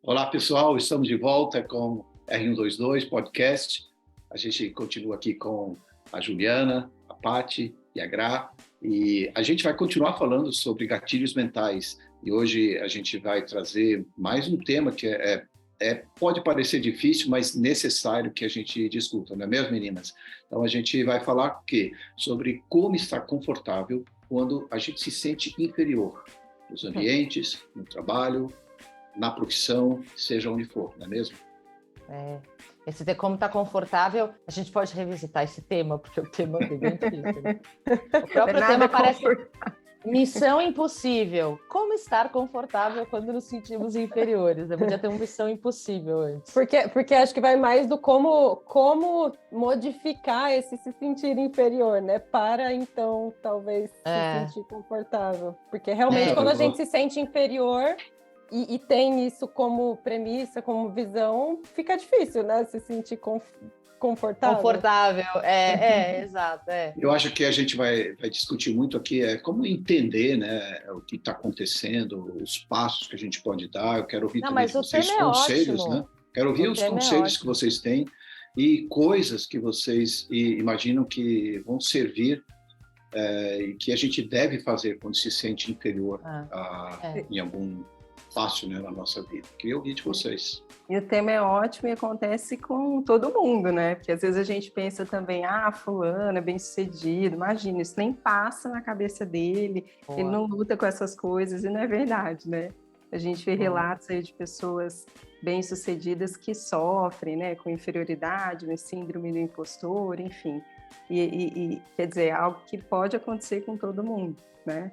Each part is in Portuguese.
Olá, pessoal, estamos de volta com R122 Podcast. A gente continua aqui com a Juliana, a Paty e a Gra, e a gente vai continuar falando sobre gatilhos mentais. E hoje a gente vai trazer mais um tema que pode parecer difícil, mas necessário que a gente discuta, não é mesmo, meninas? Então a gente vai falar sobre como estar confortável quando a gente se sente inferior nos ambientes, no trabalho, na profissão, seja onde for, não é mesmo? Esse de como estar confortável, a gente pode revisitar esse tema, porque o tema é bem difícil. Né? O próprio tema parece missão impossível. Como estar confortável quando nos sentimos inferiores? Eu podia ter uma missão impossível antes. Porque acho que vai mais do como modificar esse se sentir inferior, né? Para, então, talvez se sentir confortável. Porque realmente, quando a gente se sente inferior... E tem isso como premissa, como visão, fica difícil, né? Se sentir confortável. Confortável, exato. Eu acho que a gente vai discutir muito aqui como entender, né, o que está acontecendo, os passos que a gente pode dar. Eu quero ouvir também de vocês conselhos, né? Quero ouvir os conselhos que vocês têm e coisas que vocês imaginam que vão servir e que a gente deve fazer quando se sente inferior em algum fácil, né, na nossa vida. Queria ouvir de vocês. E o tema é ótimo e acontece com todo mundo, né? Porque às vezes a gente pensa também, fulano é bem-sucedido, imagina, isso nem passa na cabeça dele, ele não luta com essas coisas, e não é verdade, né? A gente vê relatos aí de pessoas bem-sucedidas que sofrem, né, com inferioridade, né, síndrome do impostor, enfim. E quer dizer, é algo que pode acontecer com todo mundo, né?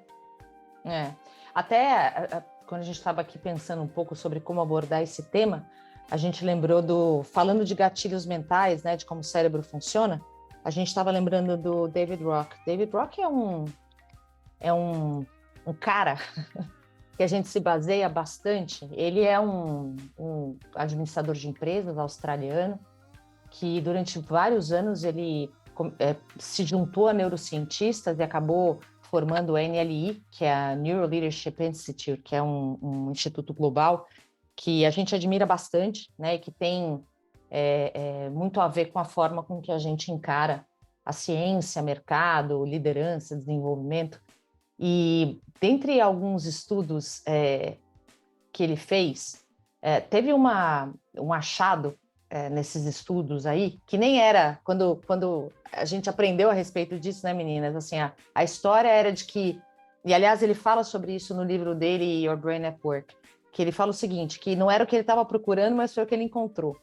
Até... Quando a gente estava aqui pensando um pouco sobre como abordar esse tema, a gente lembrou falando de gatilhos mentais, né, de como o cérebro funciona, a gente estava lembrando do David Rock. David Rock é um cara que a gente se baseia bastante. Ele é um administrador de empresas australiano que durante vários anos ele se juntou a neurocientistas e acabou formando o NLI, que é a Neuro Leadership Institute, que é um instituto global que a gente admira bastante, né, e que tem muito a ver com a forma com que a gente encara a ciência, mercado, liderança, desenvolvimento. E dentre alguns estudos que ele fez, teve um achado nesses estudos aí, que nem era, quando a gente aprendeu a respeito disso, né, meninas? Assim, a história era de que, e aliás ele fala sobre isso no livro dele, Your Brain at Work, que ele fala o seguinte, que não era o que ele estava procurando, mas foi o que ele encontrou.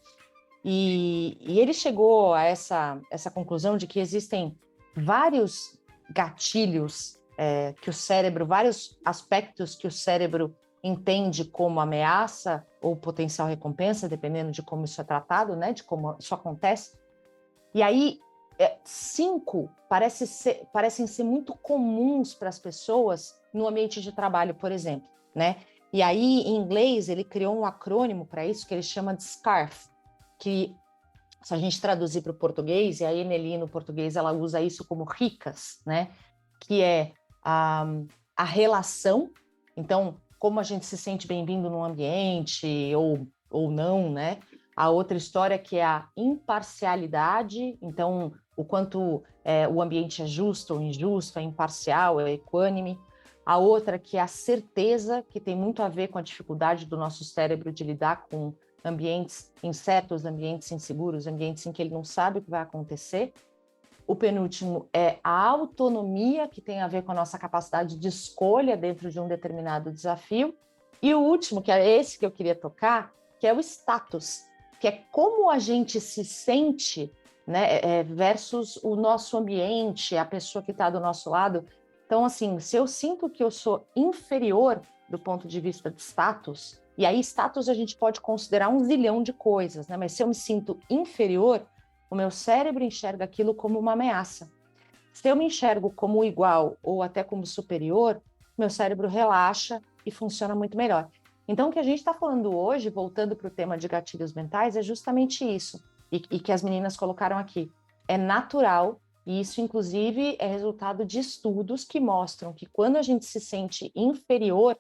E ele chegou a essa conclusão de que existem vários gatilhos que o cérebro, vários aspectos que o cérebro entende como ameaça ou potencial recompensa, dependendo de como isso é tratado, né, de como isso acontece. E aí, 5 parecem ser muito comuns para as pessoas no ambiente de trabalho, por exemplo, né? E aí, em inglês, ele criou um acrônimo para isso que ele chama de SCARF, que se a gente traduzir para o português, e a Eneli no português ela usa isso como ricas, né? Que é a relação, então, como a gente se sente bem-vindo num ambiente ou não, né? A outra história que é a imparcialidade, então o quanto o ambiente é justo ou injusto, é imparcial, é equânime. A outra que é a certeza, que tem muito a ver com a dificuldade do nosso cérebro de lidar com ambientes incertos, ambientes inseguros, ambientes em que ele não sabe o que vai acontecer. O penúltimo é a autonomia, que tem a ver com a nossa capacidade de escolha dentro de um determinado desafio. E o último, que é esse que eu queria tocar, que é o status, que é como a gente se sente, né, versus o nosso ambiente, a pessoa que está do nosso lado. Então, assim, se eu sinto que eu sou inferior do ponto de vista de status, e aí status a gente pode considerar 1 zilhão de coisas, né? Mas se eu me sinto inferior, o meu cérebro enxerga aquilo como uma ameaça. Se eu me enxergo como igual ou até como superior, meu cérebro relaxa e funciona muito melhor. Então, o que a gente está falando hoje, voltando para o tema de gatilhos mentais, é justamente isso, e que as meninas colocaram aqui. É natural, e isso, inclusive, é resultado de estudos que mostram que quando a gente se sente inferior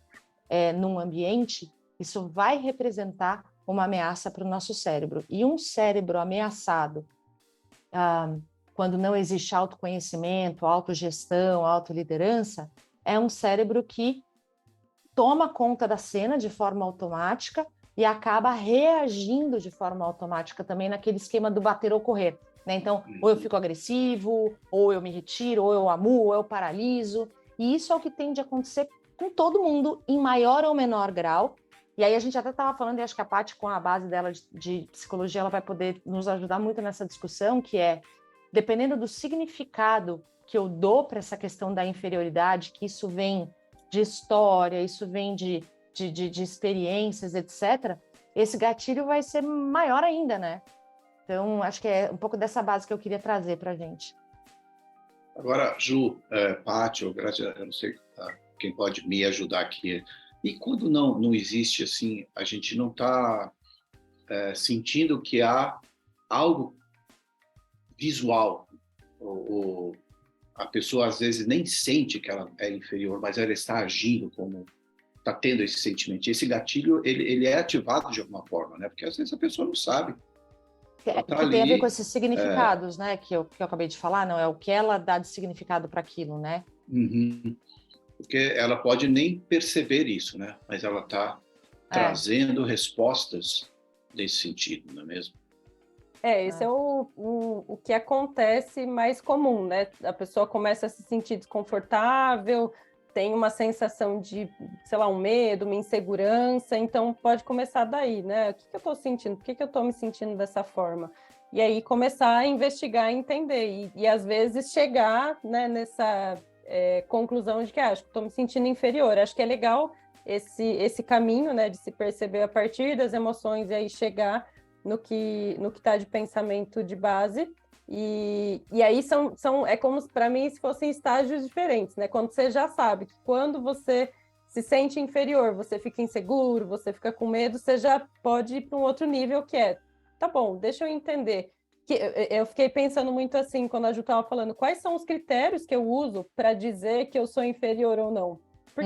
num ambiente, isso vai representar uma ameaça para o nosso cérebro. E um cérebro ameaçado, quando não existe autoconhecimento, autogestão, autoliderança, é um cérebro que toma conta da cena de forma automática e acaba reagindo de forma automática também naquele esquema do bater ou correr, né? Então, ou eu fico agressivo, ou eu me retiro, ou eu amuo, ou eu paraliso. E isso é o que tende a acontecer com todo mundo, em maior ou menor grau. E aí a gente até estava falando, e acho que a Paty, com a base dela de psicologia, ela vai poder nos ajudar muito nessa discussão, que é, dependendo do significado que eu dou para essa questão da inferioridade, que isso vem de história, isso vem de experiências, etc., esse gatilho vai ser maior ainda, né? Então, acho que é um pouco dessa base que eu queria trazer para a gente. Agora, Ju, Paty, eu não sei quem pode me ajudar aqui. E quando não existe, assim, a gente não está sentindo que há algo visual, ou a pessoa às vezes nem sente que ela é inferior, mas ela está agindo como está tendo esse sentimento. E esse gatilho, ele é ativado de alguma forma, né? Porque às vezes a pessoa não sabe. Ela tá ali, tem a ver com esses significados, né? Que eu acabei de falar, não é o que ela dá de significado para aquilo, né? Uhum. Porque ela pode nem perceber isso, né? Mas ela está trazendo respostas nesse sentido, não é mesmo? Esse é o que acontece mais comum, né? A pessoa começa a se sentir desconfortável, tem uma sensação de, sei lá, um medo, uma insegurança, então pode começar daí, né? O que eu estou sentindo? Por que eu estou me sentindo dessa forma? E aí começar a investigar, entender, e às vezes chegar, né, nessa conclusão de que acho que estou me sentindo inferior. Acho que é legal esse caminho, né, de se perceber a partir das emoções e aí chegar no que está de pensamento de base, e aí é como para mim se fossem estágios diferentes, né? Quando você já sabe que quando você se sente inferior, você fica inseguro, você fica com medo, você já pode ir para um outro nível que é, tá bom, deixa eu entender. Eu fiquei pensando muito assim, quando a Ju estava falando, quais são os critérios que eu uso para dizer que eu sou inferior ou não? Por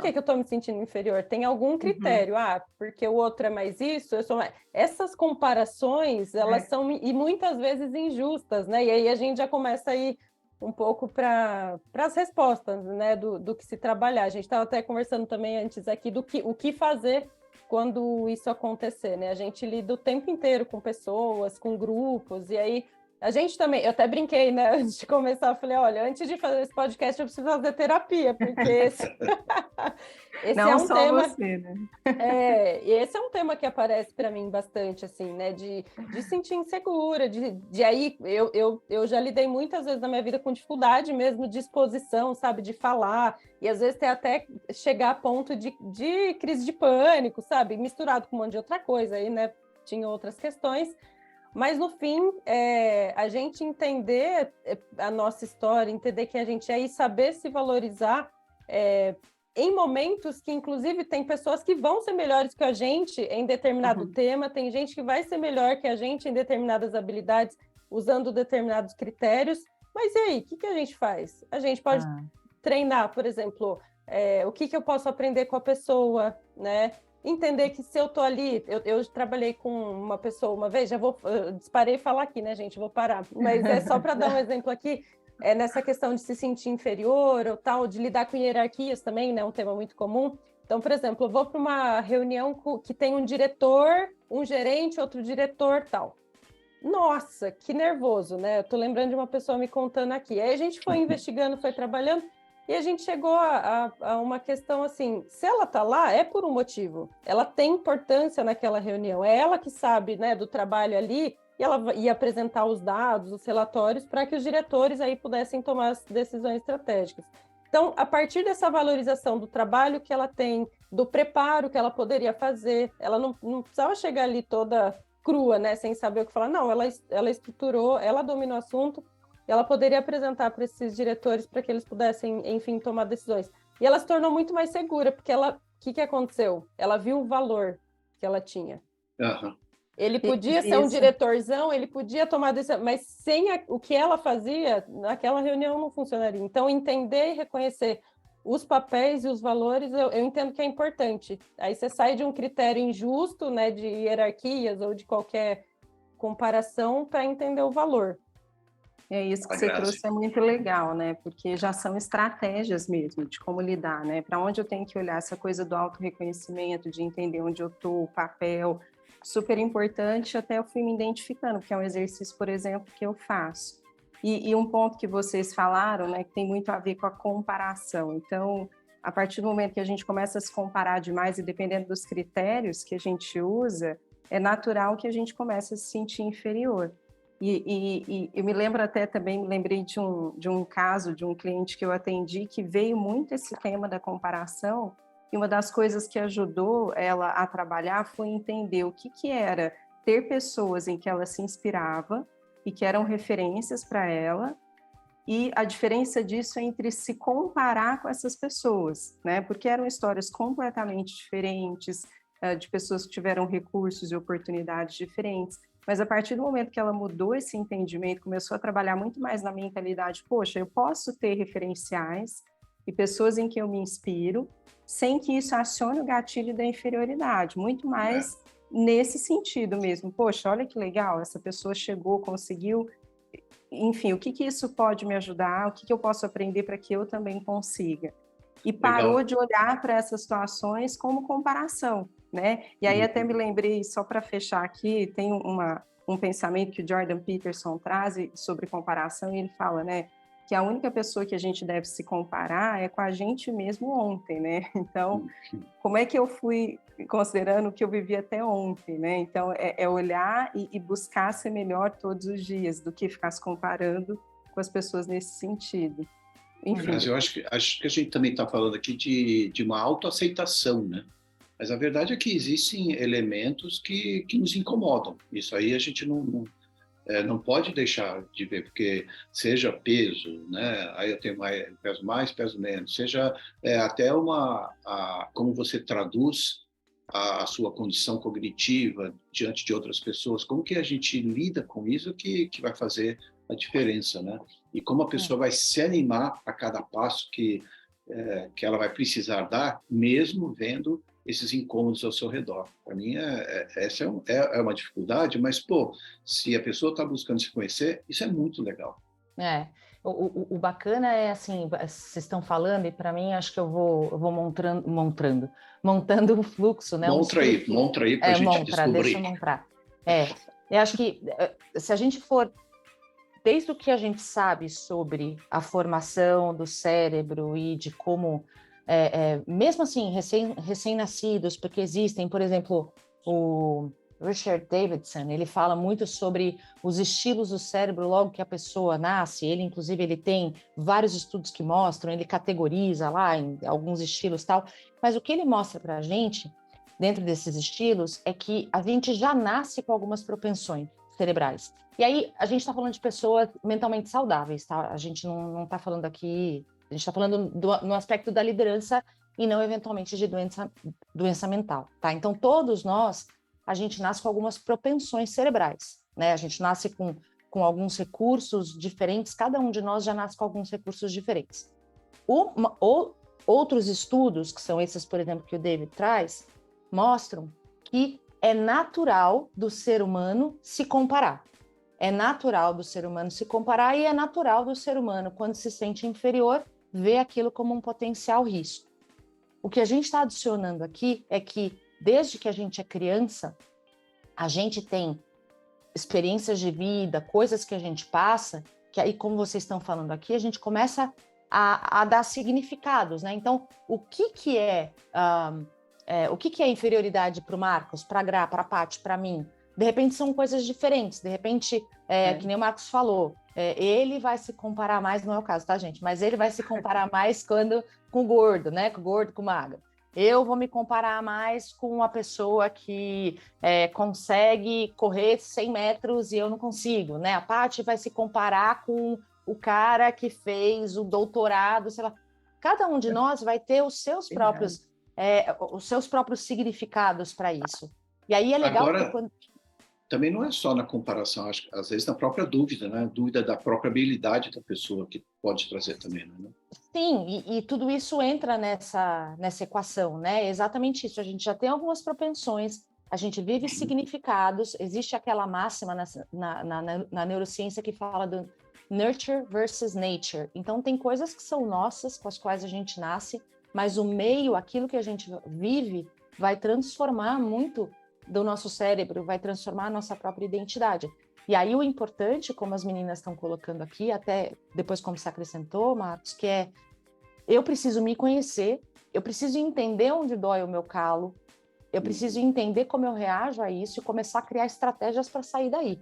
que eu estou me sentindo inferior? Tem algum critério? Porque o outro é mais isso, eu sou mais... Essas comparações, elas são, e muitas vezes, injustas, né? E aí a gente já começa a ir um pouco para as respostas, né? Do que se trabalhar. A gente estava até conversando também antes aqui o que fazer quando isso acontecer, né? A gente lida o tempo inteiro com pessoas, com grupos, e aí a gente também, eu até brinquei, né, antes de começar, eu falei, olha, antes de fazer esse podcast eu preciso fazer terapia, porque esse não é um só tema... você, né? Esse é um tema que aparece para mim bastante, assim, né, de sentir insegura, de aí, eu já lidei muitas vezes na minha vida com dificuldade mesmo de exposição, sabe, de falar, e às vezes até chegar a ponto de crise de pânico, sabe, misturado com um monte de outra coisa, aí, né, tinha outras questões. Mas, no fim, a gente entender a nossa história, entender quem a gente é e saber se valorizar em momentos que, inclusive, tem pessoas que vão ser melhores que a gente em determinado tema, tem gente que vai ser melhor que a gente em determinadas habilidades, usando determinados critérios. Mas e aí, o que a gente faz? A gente pode treinar, por exemplo, o que eu posso aprender com a pessoa, né? Entender que se eu tô ali, eu trabalhei com uma pessoa uma vez, eu disparei falar aqui, né, gente? Vou parar. Mas é só para dar um exemplo aqui, nessa questão de se sentir inferior ou tal, de lidar com hierarquias também, né? Um tema muito comum. Então, por exemplo, eu vou para uma reunião que tem um diretor, um gerente, outro diretor, tal. Nossa, que nervoso, né? Eu tô lembrando de uma pessoa me contando aqui. Aí a gente foi investigando, foi trabalhando, e a gente chegou a uma questão assim, se ela está lá, é por um motivo. Ela tem importância naquela reunião. É ela que sabe, né, do trabalho ali, e ela ia apresentar os dados, os relatórios, para que os diretores aí pudessem tomar as decisões estratégicas. Então, a partir dessa valorização do trabalho que ela tem, do preparo que ela poderia fazer, ela não precisava chegar ali toda crua, né, sem saber o que falar. Não, ela estruturou, ela dominou o assunto, ela poderia apresentar para esses diretores para que eles pudessem, enfim, tomar decisões. E ela se tornou muito mais segura, porque o que aconteceu? Ela viu o valor que ela tinha. Ele podia ser um diretorzão, ele podia tomar decisão, mas sem o que ela fazia, naquela reunião não funcionaria. Então, entender e reconhecer os papéis e os valores, eu entendo que é importante. Aí você sai de um critério injusto, né, de hierarquias ou de qualquer comparação para entender o valor. É isso que você trouxe, é muito legal, né? Porque já são estratégias mesmo de como lidar, né? Para onde eu tenho que olhar, essa coisa do autorreconhecimento, de entender onde eu estou, o papel, super importante, até eu fui me identificando, porque é um exercício, por exemplo, que eu faço. E um ponto que vocês falaram, né, que tem muito a ver com a comparação. Então, a partir do momento que a gente começa a se comparar demais, e dependendo dos critérios que a gente usa, é natural que a gente comece a se sentir inferior. E eu me lembro até também, me lembrei de um caso de um cliente que eu atendi que veio muito esse tema da comparação, e uma das coisas que ajudou ela a trabalhar foi entender o que era ter pessoas em que ela se inspirava e que eram referências para ela, e a diferença disso é entre se comparar com essas pessoas, né? Porque eram histórias completamente diferentes, de pessoas que tiveram recursos e oportunidades diferentes. Mas a partir do momento que ela mudou esse entendimento, começou a trabalhar muito mais na mentalidade, poxa, eu posso ter referenciais e pessoas em que eu me inspiro, sem que isso acione o gatilho da inferioridade, muito mais nesse sentido mesmo. Poxa, olha que legal, essa pessoa chegou, conseguiu, enfim, o que isso pode me ajudar, o que eu posso aprender para que eu também consiga. E parou legal de olhar para essas situações como comparação, né? E aí até me lembrei, só para fechar aqui, tem um pensamento que o Jordan Peterson traz sobre comparação, e ele fala, né, que a única pessoa que a gente deve se comparar é com a gente mesmo ontem, né? Então, como é que eu fui considerando o que eu vivi até ontem, né? Então, é olhar e buscar ser melhor todos os dias, do que ficar se comparando com as pessoas nesse sentido. Enfim. Mas eu acho que a gente também está falando aqui de uma autoaceitação, né? Mas a verdade é que existem elementos que nos incomodam. Isso aí a gente não pode deixar de ver, porque seja peso, né? Aí eu tenho mais, peso menos. Seja até como você traduz a sua condição cognitiva diante de outras pessoas. Como que a gente lida com isso que vai fazer a diferença, né? E como a pessoa vai se animar a cada passo que ela vai precisar dar, mesmo vendo esses incômodos ao seu redor. Para mim, essa é uma dificuldade, mas, se a pessoa está buscando se conhecer, isso é muito legal. O bacana é assim, vocês estão falando, e para mim, acho que eu vou montando um fluxo, né? Montra aí para a gente descobrir. Deixa eu montar. Eu acho que se a gente for desde o que a gente sabe sobre a formação do cérebro e de como, mesmo assim, recém-nascidos, porque existem, por exemplo, o Richard Davidson, ele fala muito sobre os estilos do cérebro logo que a pessoa nasce. Ele, inclusive, ele tem vários estudos que mostram, ele categoriza lá em alguns estilos e tal, mas o que ele mostra para a gente, dentro desses estilos, é que a gente já nasce com algumas propensões cerebrais. E aí, a gente está falando de pessoas mentalmente saudáveis, tá? A gente não está falando aqui, a gente está falando no aspecto da liderança e não, eventualmente, de doença mental, tá? Então, todos nós, a gente nasce com algumas propensões cerebrais, né? A gente nasce com alguns recursos diferentes, cada um de nós já nasce com alguns recursos diferentes. Outros estudos, que são esses, por exemplo, que o David traz, mostram que é natural do ser humano se comparar. É natural do ser humano se comparar e é natural do ser humano, quando se sente inferior, ver aquilo como um potencial risco. O que a gente está adicionando aqui é que, desde que a gente é criança, a gente tem experiências de vida, coisas que a gente passa, que aí, como vocês estão falando aqui, a gente começa a dar significados, né? Então, o que é inferioridade para o Marcos, para a Gra, para a Paty, para mim? De repente são coisas diferentes, de repente, que nem o Marcos falou, ele vai se comparar mais, não é o caso, tá, gente? Mas ele vai se comparar mais com o gordo, né? Com o gordo, com o magro. Eu vou me comparar mais com uma pessoa que consegue correr 100 metros e eu não consigo, né? A Paty vai se comparar com o cara que fez o doutorado, sei lá. Cada um de nós vai ter os seus próprios significados para isso. E aí é legal Agora, que também não é só na comparação, acho que às vezes na própria dúvida, né? Dúvida da própria habilidade da pessoa que pode trazer também, né? Sim, e tudo isso entra nessa equação, né? É exatamente isso. A gente já tem algumas propensões, a gente vive significados, existe aquela máxima na neurociência que fala do nurture versus nature. Então, tem coisas que são nossas, com as quais a gente nasce, mas o meio, aquilo que a gente vive, vai transformar muito do nosso cérebro, vai transformar a nossa própria identidade. E aí o importante, como as meninas estão colocando aqui, até depois como você acrescentou, Marcos, que é eu preciso me conhecer, eu preciso entender onde dói o meu calo, eu preciso entender como eu reajo a isso e começar a criar estratégias para sair daí.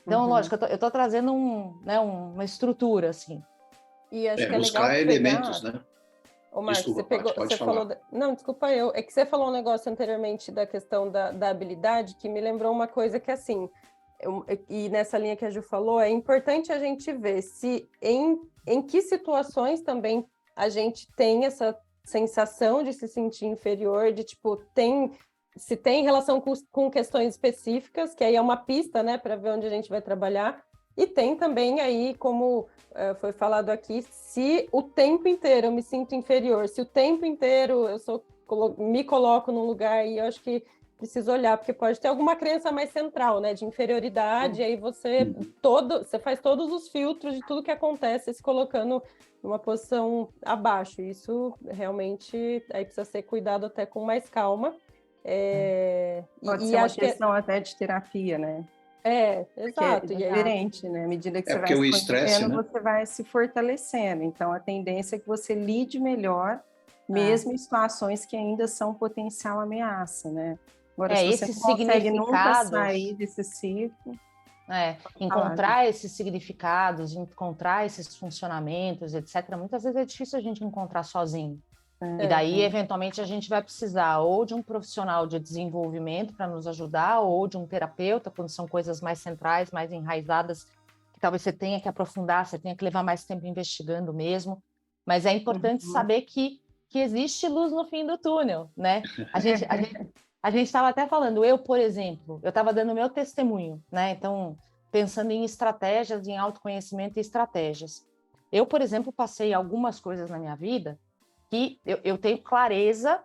Então, lógico, eu tô trazendo uma estrutura, assim. E acho que é buscar legal elementos, né? Ô, Marcos, Desculpa, pode falar. falou... Não, desculpa eu. É que você falou um negócio anteriormente da questão da habilidade que me lembrou uma coisa que, assim, e nessa linha que a Ju falou, é importante a gente ver se em que situações também a gente tem essa sensação de se sentir inferior, de, tipo, se tem relação com questões específicas, que aí é uma pista, né, para ver onde a gente vai trabalhar. E tem também aí, como foi falado aqui, se o tempo inteiro eu me sinto inferior, se o tempo inteiro me coloco num lugar e eu acho que preciso olhar, porque pode ter alguma crença mais central, né, de inferioridade, e aí você faz todos os filtros de tudo que acontece se colocando numa posição abaixo. Isso realmente aí precisa ser cuidado até com mais calma. Pode ser uma questão até de terapia, né? Exato. Porque é diferente, né? À medida que você vai se conhecendo, né? Você vai se fortalecendo. Então, a tendência é que você lide melhor, mesmo em situações que ainda são potencial ameaça, né? Agora, se você não consegue nunca sair desse ciclo... encontrar esses significados, encontrar esses funcionamentos, etc. Muitas vezes é difícil a gente encontrar sozinho. E daí, eventualmente, a gente vai precisar ou de um profissional de desenvolvimento para nos ajudar, ou de um terapeuta, quando são coisas mais centrais, mais enraizadas, que talvez você tenha que aprofundar, você tenha que levar mais tempo investigando mesmo. Mas é importante saber que existe luz no fim do túnel, né? A gente estava até falando, por exemplo, eu estava dando meu testemunho, né? Então, pensando em estratégias, em autoconhecimento e estratégias. Eu, por exemplo, passei algumas coisas na minha vida que eu tenho clareza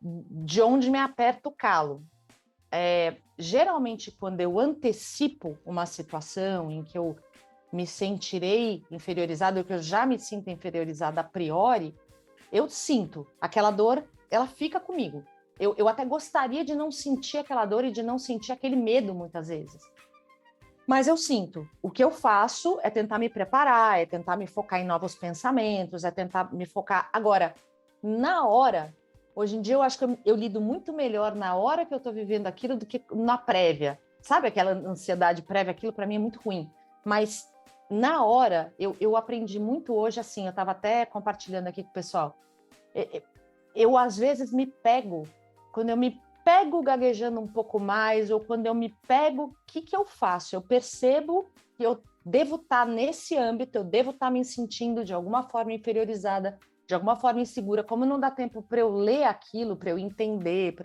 de onde me aperta o calo. Geralmente, quando eu antecipo uma situação em que eu me sentirei inferiorizada, ou que eu já me sinto inferiorizada a priori, eu sinto aquela dor, ela fica comigo. Eu até gostaria de não sentir aquela dor e de não sentir aquele medo, muitas vezes. Mas eu sinto. O que eu faço é tentar me preparar, é tentar me focar em novos pensamentos, é tentar me focar... Agora, na hora, hoje em dia eu acho que eu lido muito melhor na hora que eu estou vivendo aquilo do que na prévia. Sabe aquela ansiedade prévia? Aquilo para mim é muito ruim. Mas na hora, eu aprendi muito hoje, assim, eu estava até compartilhando aqui com o pessoal. Eu às vezes me pego, quando eu me pego gaguejando um pouco mais, ou quando eu me pego, o que eu faço? Eu percebo que eu devo estar nesse âmbito, eu devo estar me sentindo de alguma forma inferiorizada, de alguma forma insegura. Como não dá tempo para eu ler aquilo, para eu entender,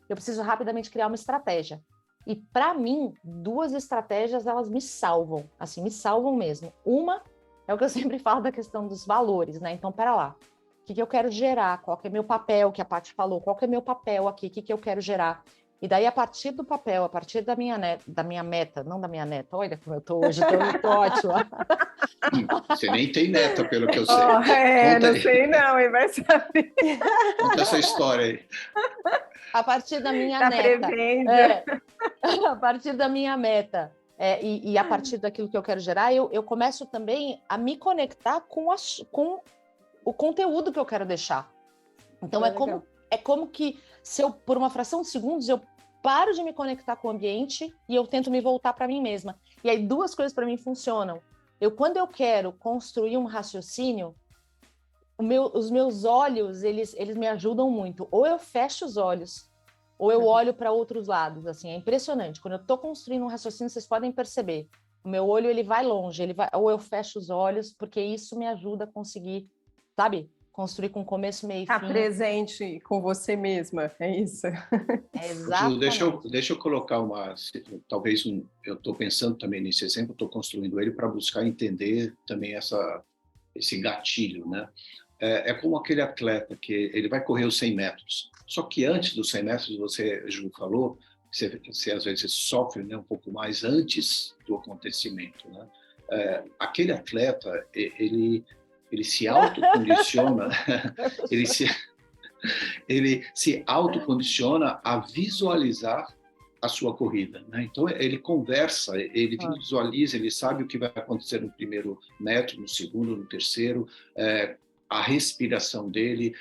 eu preciso rapidamente criar uma estratégia. E para mim, 2 estratégias, elas me salvam, assim, me salvam mesmo. Uma é o que eu sempre falo da questão dos valores, né? Então, pera lá. O que eu quero gerar, qual que é meu papel, que a Paty falou, qual que é meu papel aqui, o que eu quero gerar. E daí, a partir do papel, a partir da minha meta, não da minha neta, olha como eu estou hoje, estou ótima. Você nem tem neta, pelo que eu sei. Não sei não, e vai saber. Conta essa história aí. A partir da minha meta. A partir da minha meta. E a partir daquilo que eu quero gerar, eu começo também a me conectar com o conteúdo que eu quero deixar. Então, é como que, se eu, por uma fração de segundos, eu paro de me conectar com o ambiente e eu tento me voltar para mim mesma. E aí, 2 coisas para mim funcionam. Quando eu quero construir um raciocínio, os meus olhos, eles me ajudam muito. Ou eu fecho os olhos, ou eu olho para outros lados. Assim, é impressionante. Quando eu estou construindo um raciocínio, vocês podem perceber. O meu olho, ele vai longe, ou eu fecho os olhos, porque isso me ajuda a conseguir, sabe, construir com começo, meio e Tá fim. presente com você mesma, é isso. Exatamente. Ju, deixa eu colocar eu estou pensando também nesse exemplo, estou construindo ele para buscar entender também esse gatilho, né? É como aquele atleta que ele vai correr os 100 metros, só que antes dos 100 metros, você, Ju, falou, você às vezes sofre, né, um pouco mais antes do acontecimento, né? Aquele atleta, ele se autocondiciona, ele se autocondiciona a visualizar a sua corrida, né? Então ele conversa, ele visualiza, ele sabe o que vai acontecer no primeiro metro, no segundo, no terceiro, a respiração dele.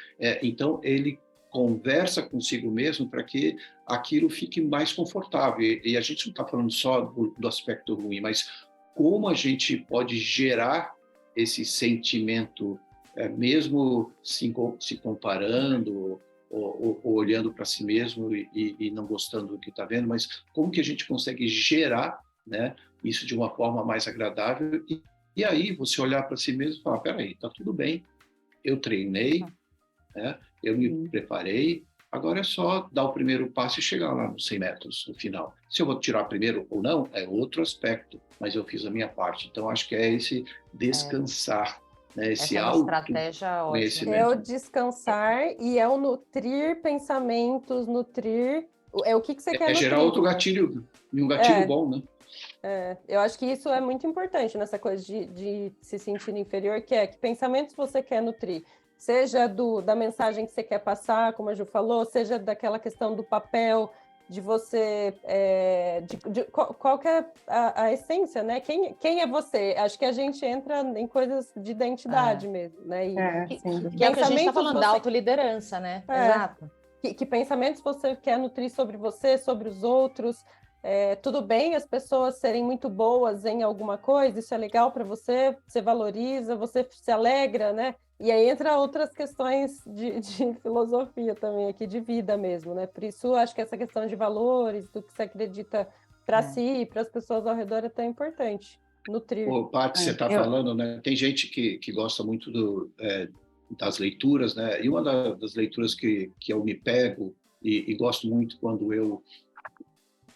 Então ele conversa consigo mesmo para que aquilo fique mais confortável. E a gente não está falando só do aspecto ruim, mas como a gente pode gerar esse sentimento, mesmo se comparando ou olhando para si mesmo e não gostando do que está vendo, mas como que a gente consegue gerar, né, isso de uma forma mais agradável e aí você olhar para si mesmo e falar, peraí, está tudo bem, eu treinei, né, eu me preparei, agora é só dar o primeiro passo e chegar lá nos 100 metros no final. Se eu vou tirar primeiro ou não, é outro aspecto, mas eu fiz a minha parte. Então, acho que é esse descansar, né? Esse Essa é uma estratégia ótima. É o descansar e é o nutrir pensamentos, nutrir... É o que você quer nutrir. É gerar outro gatilho, e um gatilho bom, né? Eu acho que isso é muito importante nessa coisa de se sentir inferior, que pensamentos você quer nutrir. Seja da mensagem que você quer passar, como a Ju falou, seja daquela questão do papel, de você... qual que é a essência, né? Quem é você? Acho que a gente entra em coisas de identidade mesmo, né? Que é o que a gente está falando, da autoliderança, né? Exato. Que pensamentos você quer nutrir sobre você, sobre os outros... tudo bem as pessoas serem muito boas em alguma coisa, isso é legal para você, você valoriza, você se alegra, né? E aí entra outras questões de filosofia também aqui, de vida mesmo, né? Por isso, acho que essa questão de valores, do que você acredita para si e para as pessoas ao redor é tão importante, nutrir. Paty, você está falando, né? Tem gente que gosta muito das leituras, né? E uma das leituras que eu me pego e gosto muito quando eu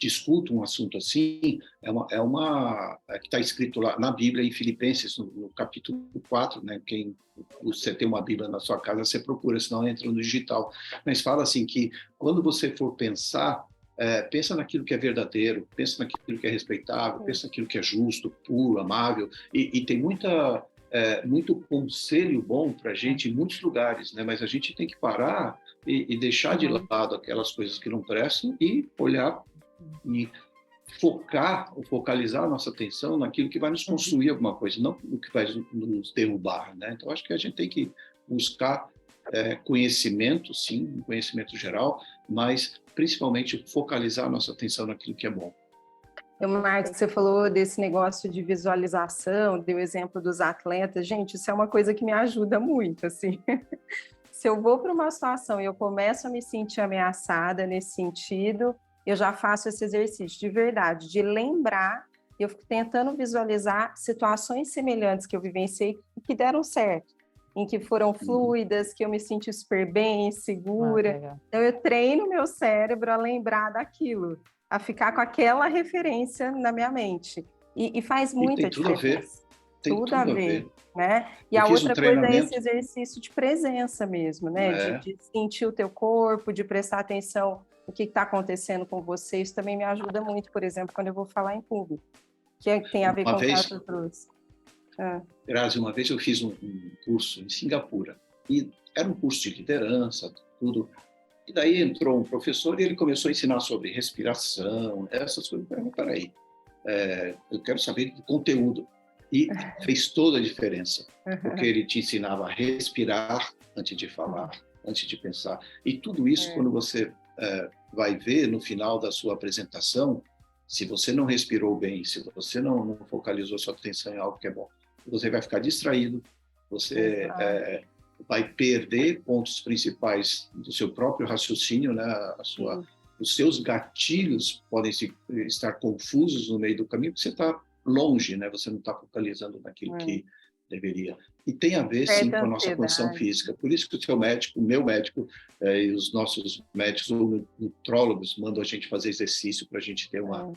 discuto um assunto assim, é uma que está escrito lá na Bíblia, em Filipenses, no capítulo 4, né? Quem você tem uma Bíblia na sua casa, você procura, senão entra no digital. Mas fala assim que quando você for pensar, pensa naquilo que é verdadeiro, pensa naquilo que é respeitável, pensa naquilo que é justo, puro, amável, e tem muito conselho bom para a gente em muitos lugares, né? Mas a gente tem que parar e deixar de lado aquelas coisas que não prestam e olhar e focalizar a nossa atenção naquilo que vai nos construir alguma coisa, não no que vai nos derrubar, né? Então, acho que a gente tem que buscar conhecimento, sim, conhecimento geral, mas principalmente focalizar a nossa atenção naquilo que é bom. Marcos, você falou desse negócio de visualização, deu exemplo dos atletas. Gente, isso é uma coisa que me ajuda muito, assim. Se eu vou para uma situação e eu começo a me sentir ameaçada nesse sentido, eu já faço esse exercício de verdade, de lembrar, eu fico tentando visualizar situações semelhantes que eu vivenciei que deram certo, em que foram fluidas, que eu me senti super bem, segura. Então, eu treino meu cérebro a lembrar daquilo, a ficar com aquela referência na minha mente. E faz muita diferença. Tem tudo a ver. Né? E a outra coisa é esse exercício de presença mesmo, né? De sentir o teu corpo, de prestar atenção o que está acontecendo com você. Isso também me ajuda muito, por exemplo, quando eu vou falar em público, que tem a ver com o que você trouxe. Grazi, uma vez eu fiz um curso em Singapura, e era um curso de liderança, tudo. E daí entrou um professor e ele começou a ensinar sobre respiração, essas coisas. Peraí, eu quero saber do conteúdo. E fez toda a diferença, porque ele te ensinava a respirar antes de falar, antes de pensar. E tudo isso, quando você vai ver no final da sua apresentação, se você não respirou bem, se você não focalizou sua atenção em algo que é bom, você vai ficar distraído, você vai perder pontos principais do seu próprio raciocínio, né? Os seus gatilhos podem estar confusos no meio do caminho, porque você está longe, né? Você não está focalizando naquilo que deveria. E tem a ver, sim, com a Certa nossa condição ansiedade. física. Por isso que o seu médico, o meu médico, e os nossos médicos ou nutrólogos mandam a gente fazer exercício para a gente ter uma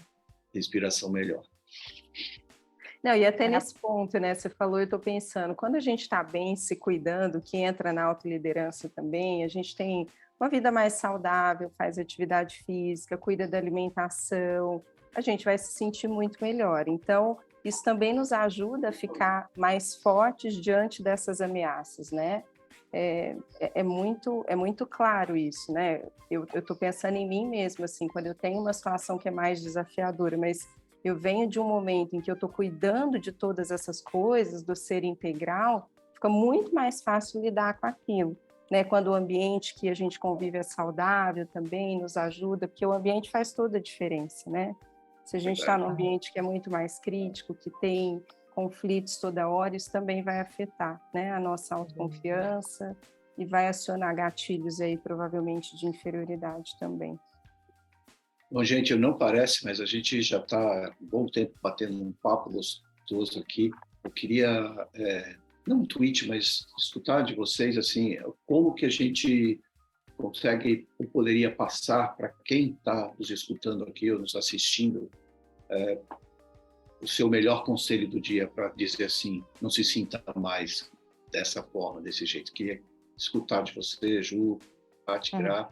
respiração melhor. Não, e até nesse ponto, né? Você falou, eu estou pensando, quando a gente está bem, se cuidando, que entra na autoliderança também, a gente tem uma vida mais saudável, faz atividade física, cuida da alimentação, a gente vai se sentir muito melhor. Então, isso também nos ajuda a ficar mais fortes diante dessas ameaças, né? É muito claro isso, né? Eu estou pensando em mim mesma, assim, quando eu tenho uma situação que é mais desafiadora, mas eu venho de um momento em que eu estou cuidando de todas essas coisas, do ser integral, fica muito mais fácil lidar com aquilo, né? Quando o ambiente que a gente convive é saudável também, nos ajuda, porque o ambiente faz toda a diferença, né? Se a gente está num ambiente que é muito mais crítico, que tem conflitos toda hora, isso também vai afetar, né, a nossa autoconfiança e vai acionar gatilhos aí, provavelmente, de inferioridade também. Bom, gente, não parece, mas a gente já está um bom tempo batendo um papo gostoso aqui. Eu queria, não um tweet, mas escutar de vocês, assim, como que a gente consegue ou poderia passar para quem está nos escutando aqui ou nos assistindo o seu melhor conselho do dia para dizer assim, não se sinta mais dessa forma, desse jeito. Queria escutar de você, Ju, Paty, Gra.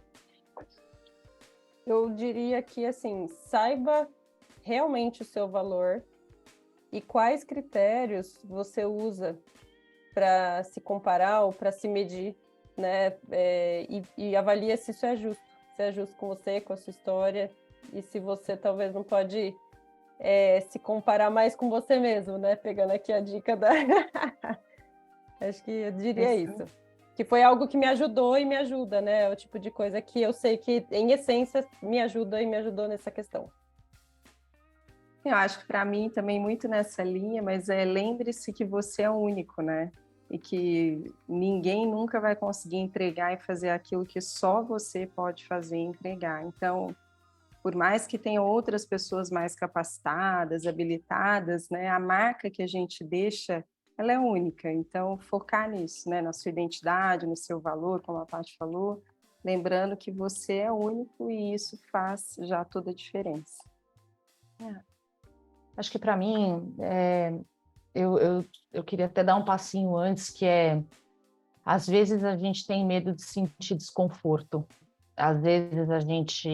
Eu diria que, assim, saiba realmente o seu valor e quais critérios você usa para se comparar ou para se medir, né? E avalia se isso é justo com você, com a sua história, e se você talvez não pode se comparar mais com você mesmo, né? Pegando aqui a dica da... Acho que eu diria isso. Que foi algo que me ajudou e me ajuda, né? É o tipo de coisa que eu sei que, em essência, me ajuda e me ajudou nessa questão. Eu acho que para mim também muito nessa linha, mas lembre-se que você é único, né? E que ninguém nunca vai conseguir entregar e fazer aquilo que só você pode fazer e entregar. Então, por mais que tenha outras pessoas mais capacitadas, habilitadas, né? A marca que a gente deixa, ela é única. Então, focar nisso, né? Na sua identidade, no seu valor, como a Paty falou, lembrando que você é único e isso faz já toda a diferença. Acho que para mim, eu queria até dar um passinho antes, que às vezes a gente tem medo de sentir desconforto. Às vezes a gente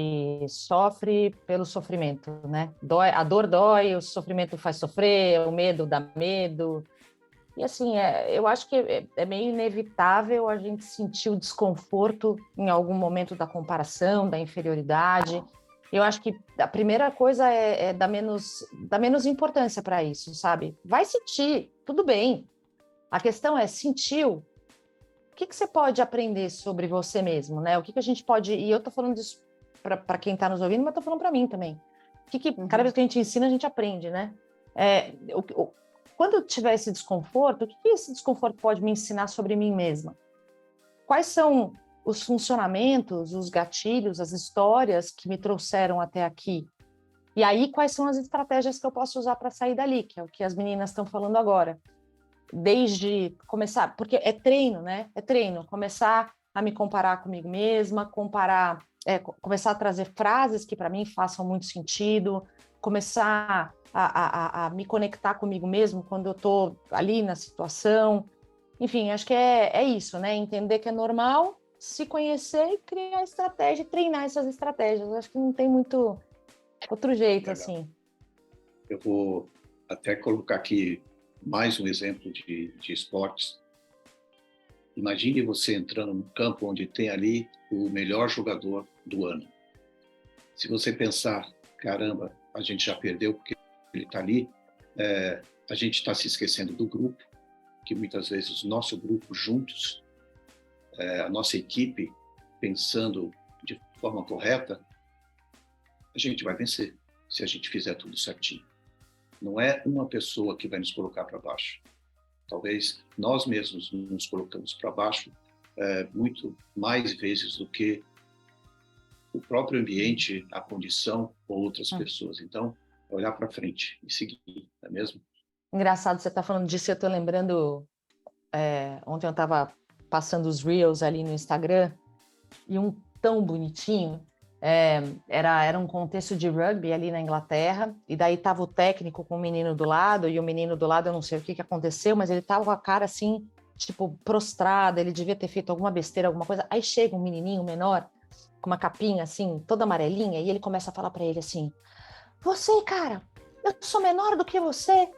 sofre pelo sofrimento, né? A dor dói, o sofrimento faz sofrer, o medo dá medo. E assim, eu acho que é meio inevitável a gente sentir o desconforto em algum momento da comparação, da inferioridade. Eu acho que a primeira coisa é dar menos importância para isso, sabe? Vai sentir, tudo bem. A questão é, sentiu, o que você pode aprender sobre você mesmo, né? O que a gente pode... E eu tô falando disso para quem está nos ouvindo, mas tô falando para mim também. Cada vez que a gente ensina, a gente aprende, né? Quando eu tiver esse desconforto, o que esse desconforto pode me ensinar sobre mim mesma? Quais são os funcionamentos, os gatilhos, as histórias que me trouxeram até aqui? E aí, quais são as estratégias que eu posso usar para sair dali, que é o que as meninas estão falando agora. Desde começar, porque é treino, né? É treino, começar a me comparar comigo mesma, começar a trazer frases que para mim façam muito sentido, começar a me conectar comigo mesmo quando eu estou ali na situação. Enfim, acho que é isso, né? Entender que é normal, se conhecer e criar estratégia, treinar essas estratégias. Acho que não tem muito outro jeito. Legal. Assim. Eu vou até colocar aqui mais um exemplo de esportes. Imagine você entrando num campo onde tem ali o melhor jogador do ano. Se você pensar, caramba, a gente já perdeu porque ele está ali, a gente está se esquecendo do grupo, que muitas vezes o nosso grupo juntos, a nossa equipe, pensando de forma correta, a gente vai vencer se a gente fizer tudo certinho. Não é uma pessoa que vai nos colocar para baixo. Talvez nós mesmos nos colocamos para baixo muito mais vezes do que o próprio ambiente, a condição ou outras pessoas. Então, olhar para frente e seguir, não é mesmo? Engraçado você estar falando disso, eu estou lembrando ontem eu estava passando os Reels ali no Instagram, e um tão bonitinho, era um contexto de rugby ali na Inglaterra, e daí estava o técnico com o menino do lado, e o menino do lado, eu não sei o que aconteceu, mas ele estava com a cara assim, tipo, prostrada, ele devia ter feito alguma besteira, alguma coisa. Aí chega um menininho menor, com uma capinha assim, toda amarelinha, e ele começa a falar para ele assim: você, cara, eu sou menor do que você,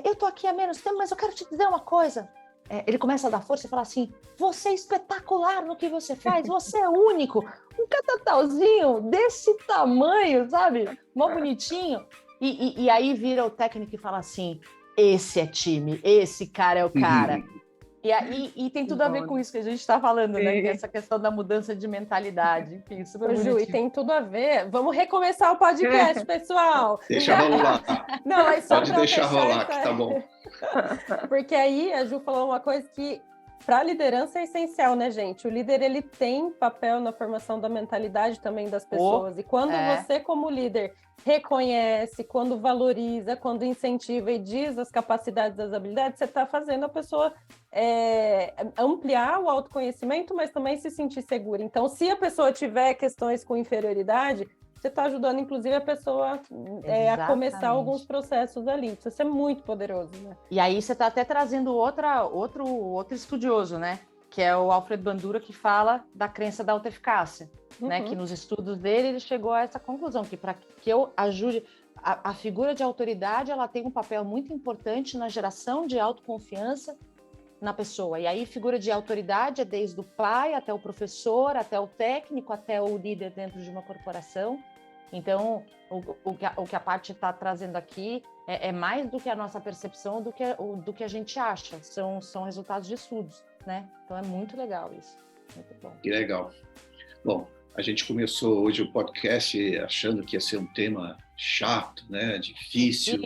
eu tô aqui há menos tempo, mas eu quero te dizer uma coisa. Ele começa a dar força e falar assim: você é espetacular no que você faz, você é único. Um catatauzinho desse tamanho, sabe? Mó bonitinho. E aí vira o técnico e fala assim: esse é time, esse cara é o cara. E tem tudo a ver com isso que a gente está falando, né? Que é essa questão da mudança de mentalidade. Enfim, super bonitinho. Ju, e tem tudo a ver. Vamos recomeçar o podcast, pessoal. Deixa rolar. Não, mas só pode deixar rolar, que tá bom. Porque aí a Ju falou uma coisa que para a liderança é essencial, né, gente? O líder, ele tem papel na formação da mentalidade também das pessoas. E quando você, como líder, reconhece, quando valoriza, quando incentiva e diz as capacidades, as habilidades, você está fazendo a pessoa ampliar o autoconhecimento, mas também se sentir segura. Então, se a pessoa tiver questões com inferioridade, você está ajudando, inclusive, a pessoa a começar alguns processos ali. Isso é muito poderoso, né? E aí você está até trazendo outro estudioso, né? Que é o Alfred Bandura, que fala da crença da autoeficácia, né? Que nos estudos dele ele chegou a essa conclusão, que para que eu ajude... A figura de autoridade, ela tem um papel muito importante na geração de autoconfiança na pessoa. E aí, figura de autoridade é desde o pai até o professor, até o técnico, até o líder dentro de uma corporação. Então, o que a Paty está trazendo aqui é mais do que a nossa percepção, do que a gente acha. São resultados de estudos, né? Então, é muito legal isso. Muito bom. Que legal. Bom, a gente começou hoje o podcast achando que ia ser um tema chato, né? Difícil.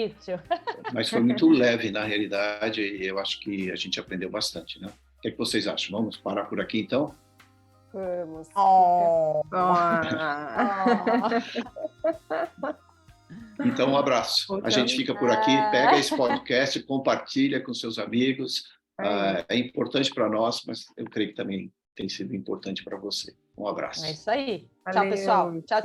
Mas foi muito leve, na realidade, e eu acho que a gente aprendeu bastante, né? O que vocês acham? Vamos parar por aqui, então? Vamos. Então, um abraço. A gente fica por aqui. Pega esse podcast, compartilha com seus amigos. É importante para nós, mas eu creio que também tem sido importante para você. Um abraço. É isso aí. Valeu. Tchau, pessoal. Tchau.